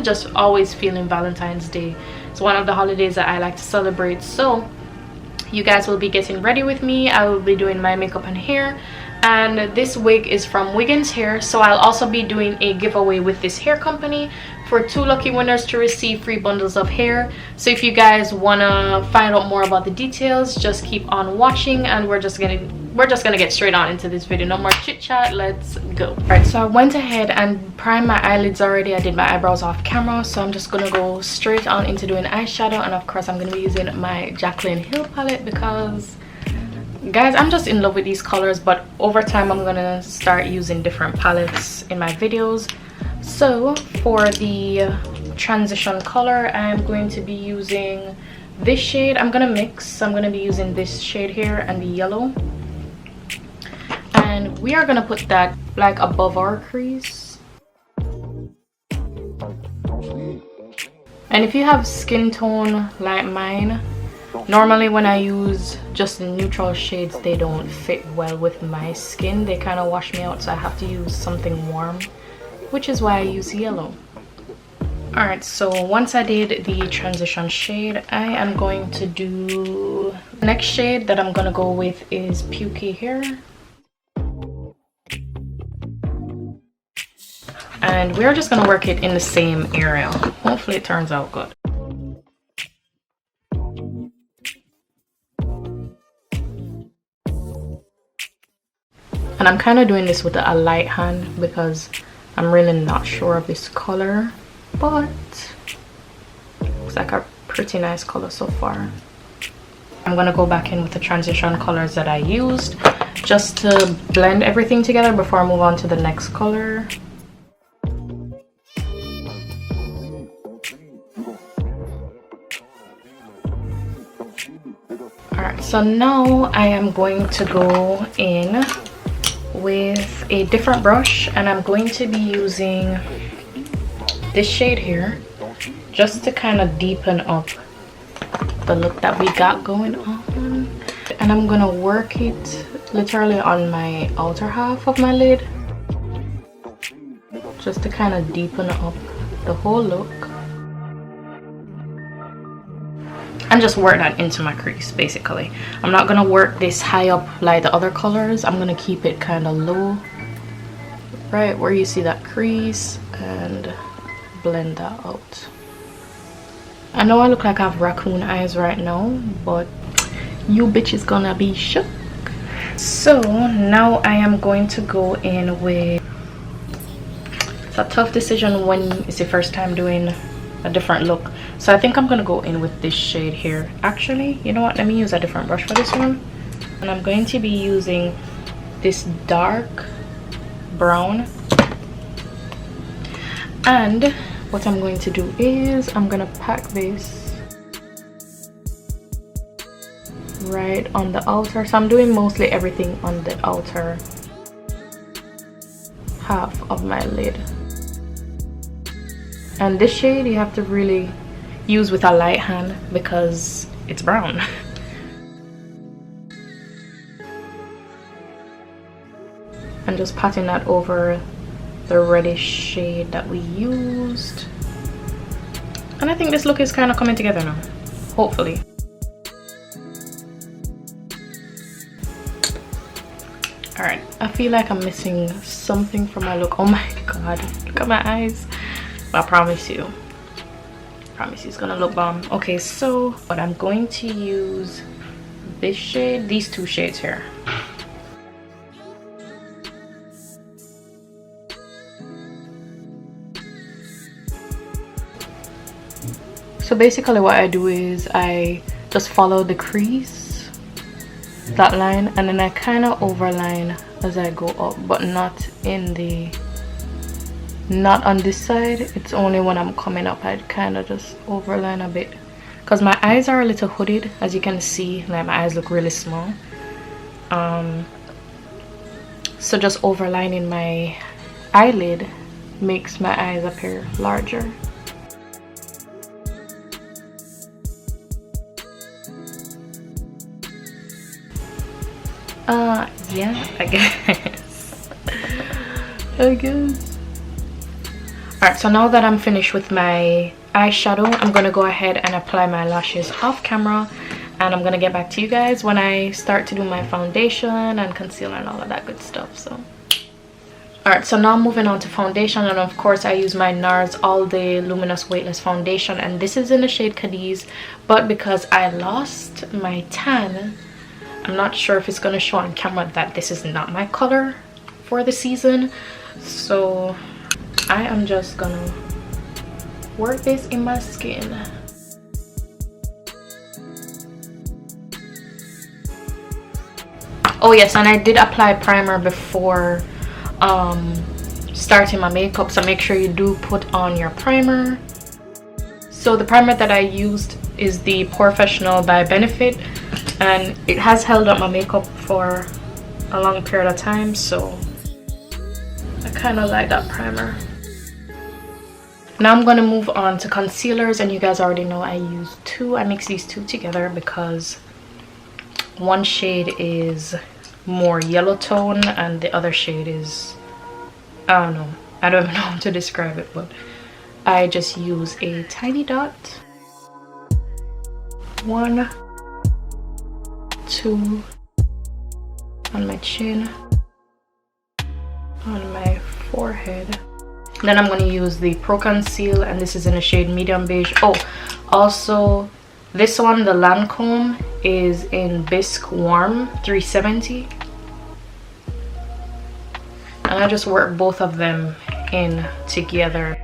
just always feeling Valentine's Day. It's one of the holidays that I like to celebrate. So you guys will be getting ready with me. I will be doing my makeup and hair, and this wig is from Wiggins hair. So I'll also be doing a giveaway with this hair company for 2 lucky winners to receive free bundles of hair. So if you guys want to find out more about the details, just keep on watching, and we're just gonna get straight on into this video. No more chit chat, let's go. All right, so I went ahead and primed my eyelids already. I did my eyebrows off camera, so I'm just gonna go straight on into doing eyeshadow. And of course I'm gonna be using my Jaclyn Hill palette because guys, I'm just in love with these colors, but over time I'm gonna start using different palettes in my videos. So for the transition color, I'm going to be using this shade. I'm gonna mix. I'm gonna be using this shade here and the yellow, and we are gonna put that like above our crease. And if you have skin tone like mine, normally when I use just the neutral shades, they don't fit well with my skin. They kind of wash me out, so I have to use something warm, which is why I use yellow. Alright, so once I did the transition shade, I am going to do the next shade that I'm gonna go with is Pukey here. And we're just gonna work it in the same area. Hopefully it turns out good. And I'm kind of doing this with a light hand because I'm really not sure of this color, but looks like a pretty nice color so far. I'm gonna go back in with the transition colors that I used just to blend everything together before I move on to the next color. Alright, so now I am going to go in with a different brush, and I'm going to be using this shade here just to kind of deepen up the look that we got going on. And I'm gonna work it literally on my outer half of my lid just to kind of deepen up the whole look, and just work that into my crease. Basically, I'm not gonna work this high up like the other colors. I'm gonna keep it kind of low right where you see that crease and blend that out. I know I look like I have raccoon eyes right now, but you bitches gonna be shook. So now I am going to go in with, it's a tough decision when it's your first time doing a different look, so I think I'm gonna go in with this shade here. Actually, you know what, let me use a different brush for this one, and I'm going to be using this dark brown. And what I'm going to do is I'm gonna pack this right on the outer, so I'm doing mostly everything on the outer half of my lid. And this shade you have to really use with a light hand because it's brown. And just patting that over the reddish shade that we used. And I think this look is kind of coming together now, hopefully. Alright, I feel like I'm missing something from my look. Oh my god, look at my eyes. I promise you it's gonna look bomb. Okay, so but I'm going to use this shade, these two shades here. So basically what I do is I just follow the crease, that line, and then I kind of overline as I go up, but not on this side. It's only when I'm coming up I kind of just overline a bit because my eyes are a little hooded, as you can see. Like my eyes look really small, so just overlining my eyelid makes my eyes appear larger. Yeah, I guess. Alright, Alright, so now that I'm finished with my eyeshadow, I'm gonna go ahead and apply my lashes off camera, and I'm gonna get back to you guys when I start to do my foundation and concealer and all of that good stuff. So alright, so now moving on to foundation, and of course I use my NARS All Day Luminous Weightless Foundation, and this is in the shade Cadiz. But because I lost my tan, I'm not sure if it's gonna show on camera that this is not my color for the season, so I am just gonna work this in my skin. Oh yes, and I did apply primer before starting my makeup, so make sure you do put on your primer. So the primer that I used is the Professional by Benefit, and it has held up my makeup for a long period of time, so I kind of like that primer. Now I'm going to move on to concealers, and you guys already know I use two. I mix these two together because one shade is more yellow tone and the other shade is, I don't know, I don't even know how to describe it, but I just use a tiny dot. 1, 2 on my chin, on my forehead. Then I'm going to use the Pro Conceal, and this is in the shade Medium Beige. Oh, also this one, the Lancome, is in Bisque Warm 370, and I just work both of them in together.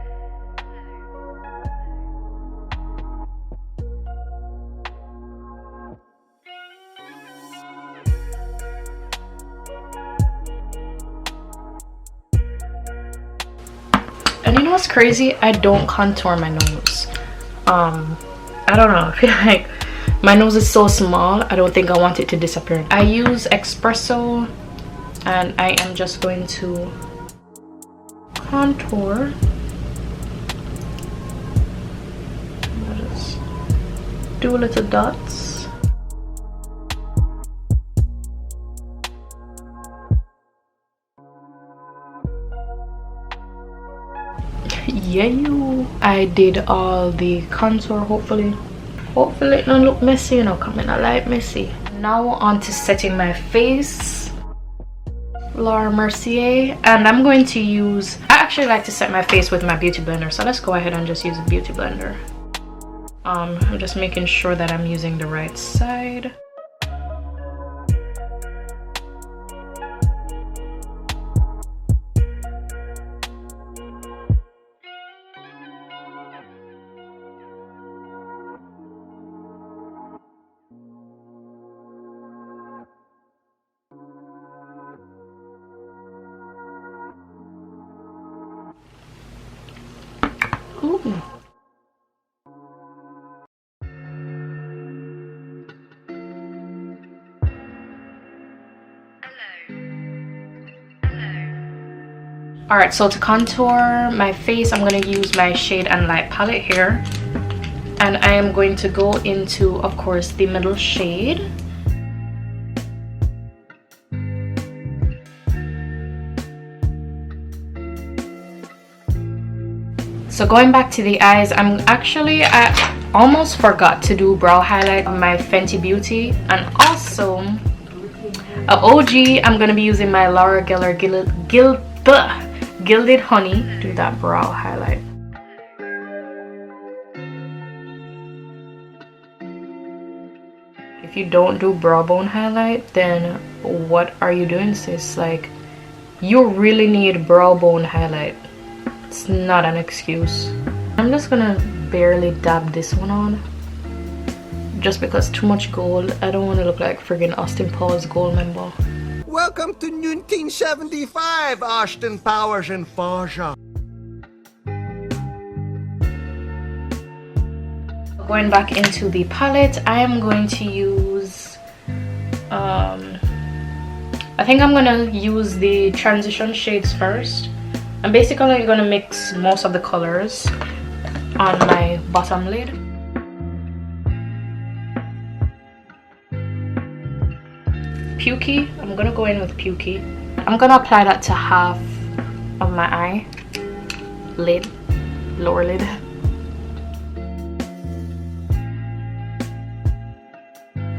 And you know what's crazy? I don't contour my nose. I don't know, I feel like my nose is so small, I don't think I want it to disappear. I use Espresso, and I am just going to contour. I'll just do little dots. Yeah, I did all the contour. Hopefully it don't look messy, you know, coming I like messy. Now on to setting my face. Laura Mercier, and I'm going to use, I actually like to set my face with my beauty blender, so let's go ahead and just use a beauty blender. I'm just making sure that I'm using the right side. Ooh. Alright, so to contour my face, I'm going to use my Shade and Light palette here, and I am going to go into, of course, the middle shade. So going back to the eyes, I almost forgot to do brow highlight on my Fenty Beauty, and also OG, I'm gonna be using my Laura Geller Gilded Honey to do that brow highlight. If you don't do brow bone highlight, then what are you doing, sis? Like, you really need brow bone highlight. It's not an excuse. I'm just gonna barely dab this one on, just because too much gold. I don't want to look like friggin' Austin Powers gold member. Welcome to 1975, Austin Powers and Forja. Going back into the palette, I am going to use I think I'm gonna use the transition shades first. I'm basically gonna mix most of the colors on my bottom lid. Pukey, I'm gonna go in with Pukey. I'm gonna apply that to half of my eye lid. lower lid.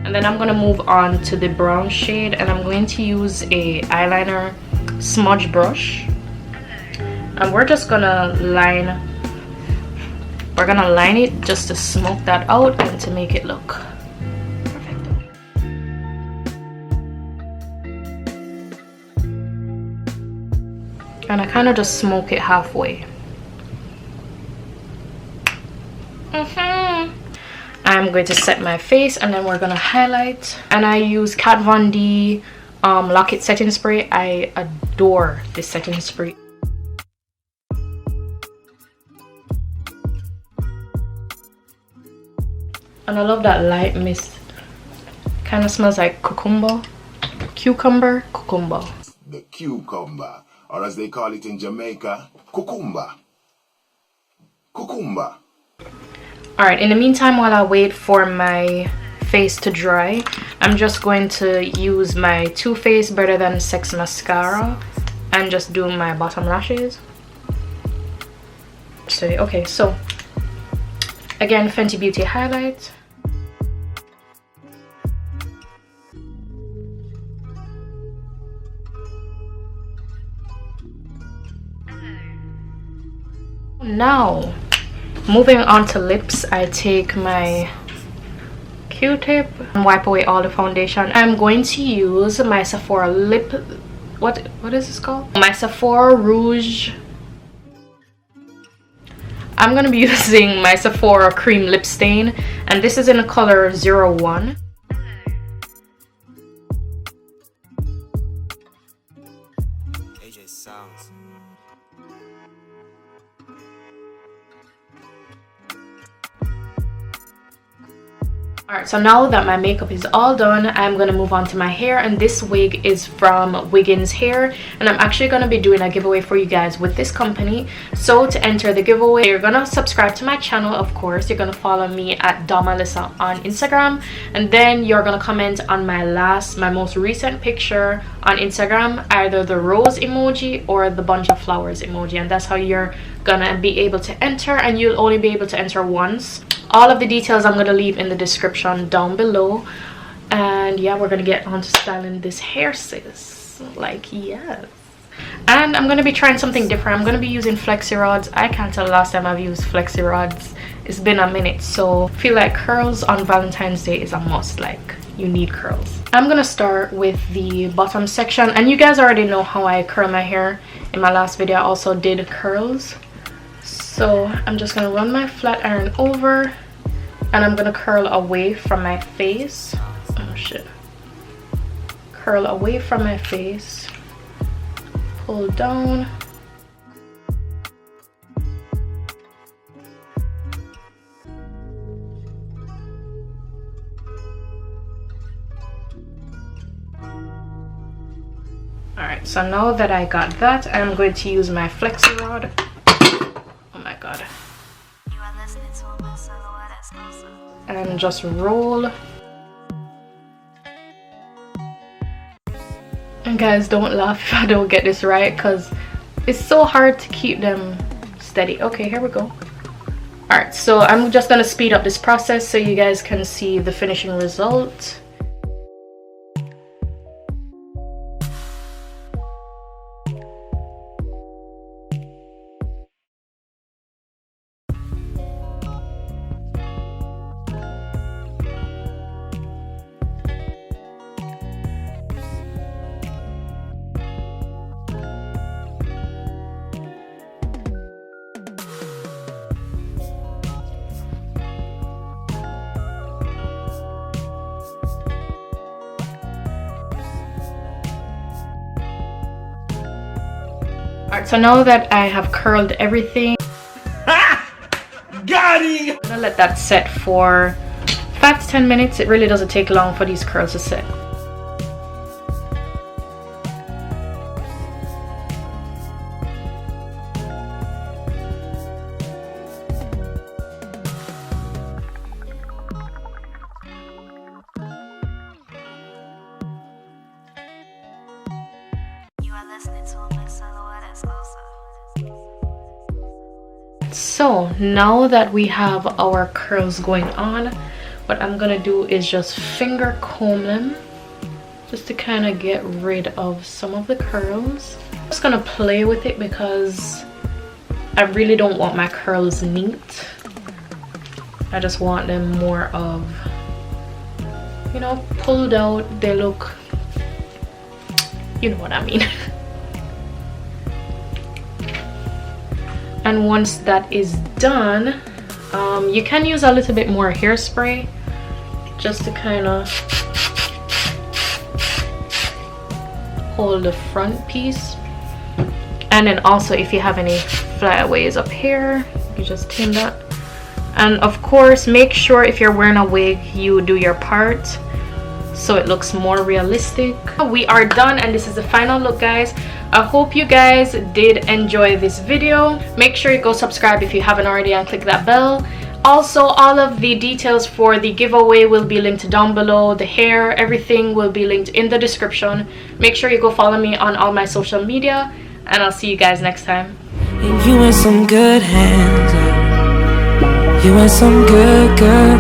And then I'm gonna move on to the brown shade, and I'm going to use a eyeliner smudge brush, and we're gonna line it just to smoke that out and to make it look perfect. And I kind of just smoke it halfway. I'm going to set my face, and then we're gonna highlight, and I use Kat Von D Lock It setting spray. I adore this setting spray. And I love that light mist. Kind of smells like cucumber. The cucumber, or as they call it in Jamaica, cucumba. Alright, in the meantime, while I wait for my face to dry, I'm just going to use my Too Faced Better Than Sex mascara and just do my bottom lashes. So, okay, so again, Fenty Beauty highlight. Now, moving on to lips, I take my Q-tip and wipe away all the foundation. I'm going to use my Sephora lip, what is this called? My Sephora Rouge. I'm gonna be using my Sephora cream lip stain, and this is in the color 01. Alright, so now that my makeup is all done, I'm going to move on to my hair, and this wig is from Wiggins hair, and I'm actually going to be doing a giveaway for you guys with this company. So to enter the giveaway, you're going to subscribe to my channel, of course. You're going to follow me at Domalyssa on Instagram, and then you're going to comment on my most recent picture on Instagram, either the rose emoji or the bunch of flowers emoji, and that's how you're gonna be able to enter, and you'll only be able to enter once. All of the details I'm gonna leave in the description down below. And yeah, we're gonna get on to styling this hair, sis. Like, yes. And I'm gonna be trying something different. I'm gonna be using flexi rods. I can't tell the last time I've used flexi rods. It's been a minute, so I feel like curls on Valentine's Day is a must. Like, you need curls. I'm gonna start with the bottom section, and you guys already know how I curl my hair. In my last video I also did curls. So I'm just gonna run my flat iron over, and I'm gonna curl away from my face. Oh shit. Curl away from my face. Pull down. Alright, so now that I got that, I'm going to use my flexi rod. Oh my god. And just roll. And guys, don't laugh if I don't get this right, because it's so hard to keep them steady. Okay, here we go. Alright, so I'm just gonna speed up this process so you guys can see the finishing result. Alright, so now that I have curled everything, Got him! I'm gonna let that set for 5 to 10 minutes. It really doesn't take long for these curls to set. So now that we have our curls going on, what I'm gonna do is just finger comb them just to kind of get rid of some of the curls. I'm just gonna play with it because I really don't want my curls neat. I just want them more of, you know, pulled out. They look, you know what I mean. And once that is done, you can use a little bit more hairspray just to kind of hold the front piece. And then also if you have any flyaways up here, you just trim that. And of course, make sure if you're wearing a wig, you do your part so it looks more realistic. We are done, and this is the final look, guys. I hope you guys did enjoy this video. Make sure you go subscribe if you haven't already and click that bell. Also, all of the details for the giveaway will be linked down below. The hair, everything will be linked in the description. Make sure you go follow me on all my social media, and I'll see you guys next time. And you in some good hands. You in some good hands.